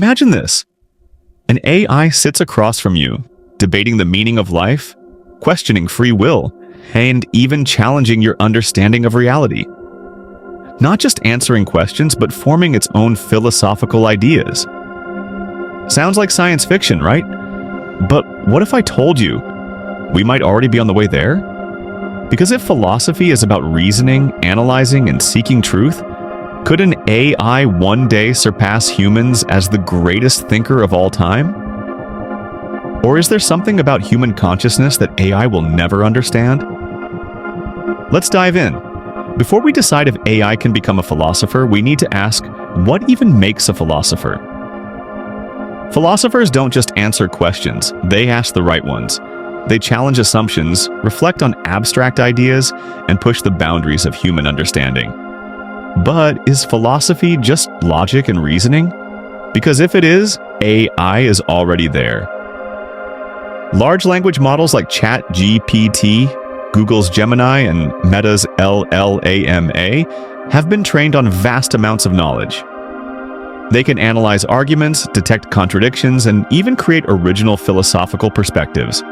Imagine this. An AI sits across from you, debating the meaning of life, questioning free will, and even challenging your understanding of reality. Not just answering questions, but forming its own philosophical ideas. Sounds like science fiction, right? But what if I told you we might already be on the way there? Because if philosophy is about reasoning, analyzing, and seeking truth, could an AI one day surpass humans as the greatest thinker of all time? Or is there something about human consciousness that AI will never understand? Let's dive in. Before we decide if AI can become a philosopher, we need to ask, what even makes a philosopher? Philosophers don't just answer questions, they ask the right ones. They challenge assumptions, reflect on abstract ideas, and push the boundaries of human understanding. But is philosophy just logic and reasoning? Because if it is, AI is already there. Large language models like ChatGPT, Google's Gemini, and Meta's LLAMA have been trained on vast amounts of knowledge. They can analyze arguments, detect contradictions, and even create original philosophical perspectives.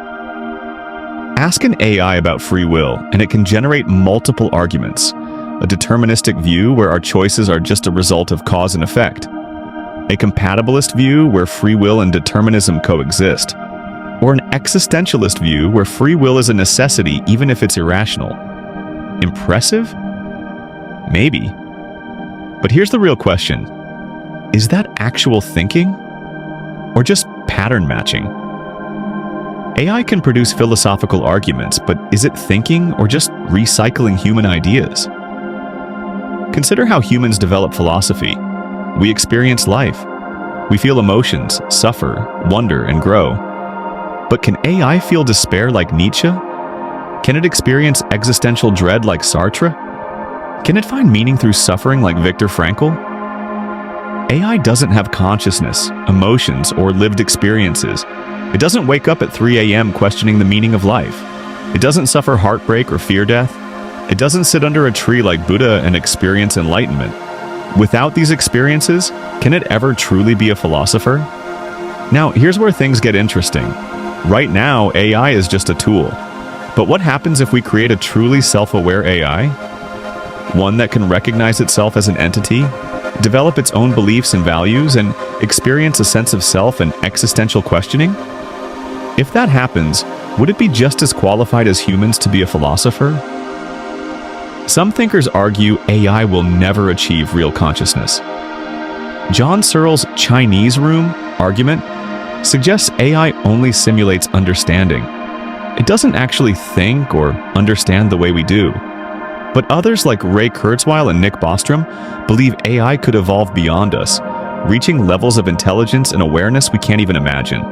Ask an AI about free will, and it can generate multiple arguments. A deterministic view where our choices are just a result of cause and effect. A compatibilist view where free will and determinism coexist. Or an existentialist view where free will is a necessity even if it's irrational. Impressive? Maybe. But here's the real question. Is that actual thinking? Or just pattern matching? AI can produce philosophical arguments, but is it thinking or just recycling human ideas? Consider how humans develop philosophy. We experience life. We feel emotions, suffer, wonder, and grow. But can AI feel despair like Nietzsche? Can it experience existential dread like Sartre? Can it find meaning through suffering like Viktor Frankl? AI doesn't have consciousness, emotions, or lived experiences. It doesn't wake up at 3 a.m. questioning the meaning of life. It doesn't suffer heartbreak or fear death. It doesn't sit under a tree like Buddha and experience enlightenment. Without these experiences, can it ever truly be a philosopher? Now, here's where things get interesting. Right now, AI is just a tool. But what happens if we create a truly self-aware AI? One that can recognize itself as an entity, develop its own beliefs and values, and experience a sense of self and existential questioning? If that happens, would it be just as qualified as humans to be a philosopher? Some thinkers argue AI will never achieve real consciousness. John Searle's Chinese room argument suggests AI only simulates understanding. It doesn't actually think or understand the way we do. But others like Ray Kurzweil and Nick Bostrom believe AI could evolve beyond us, reaching levels of intelligence and awareness we can't even imagine.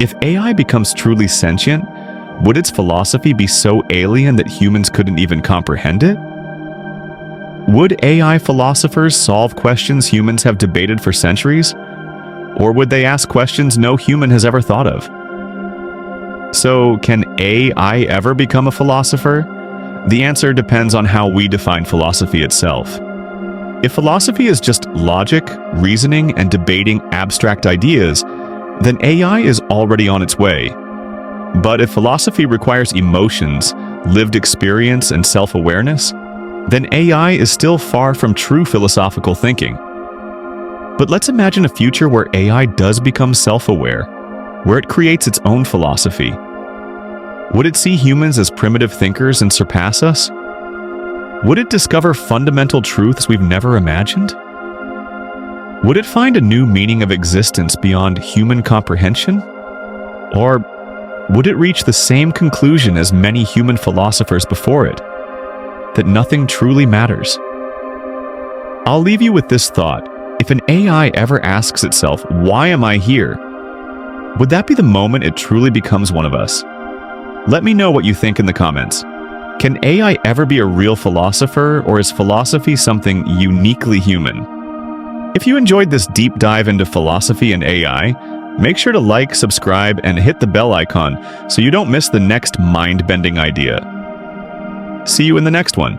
If AI becomes truly sentient, would its philosophy be so alien that humans couldn't even comprehend it? Would AI philosophers solve questions humans have debated for centuries? Or would they ask questions no human has ever thought of? So, can AI ever become a philosopher? The answer depends on how we define philosophy itself. If philosophy is just logic, reasoning, and debating abstract ideas, then AI is already on its way. But if philosophy requires emotions, lived experience, and self-awareness, then AI is still far from true philosophical thinking. But let's imagine a future where AI does become self-aware, where it creates its own philosophy. Would it see humans as primitive thinkers and surpass us? Would it discover fundamental truths we've never imagined? Would it find a new meaning of existence beyond human comprehension? Or would it reach the same conclusion as many human philosophers before it, that nothing truly matters? I'll leave you with this thought. If an AI ever asks itself, "Why am I here?" would that be the moment it truly becomes one of us? Let me know what you think in the comments. Can AI ever be a real philosopher, or is philosophy something uniquely human? If you enjoyed this deep dive into philosophy and AI, make sure to like, subscribe, and hit the bell icon so you don't miss the next mind-bending idea. See you in the next one.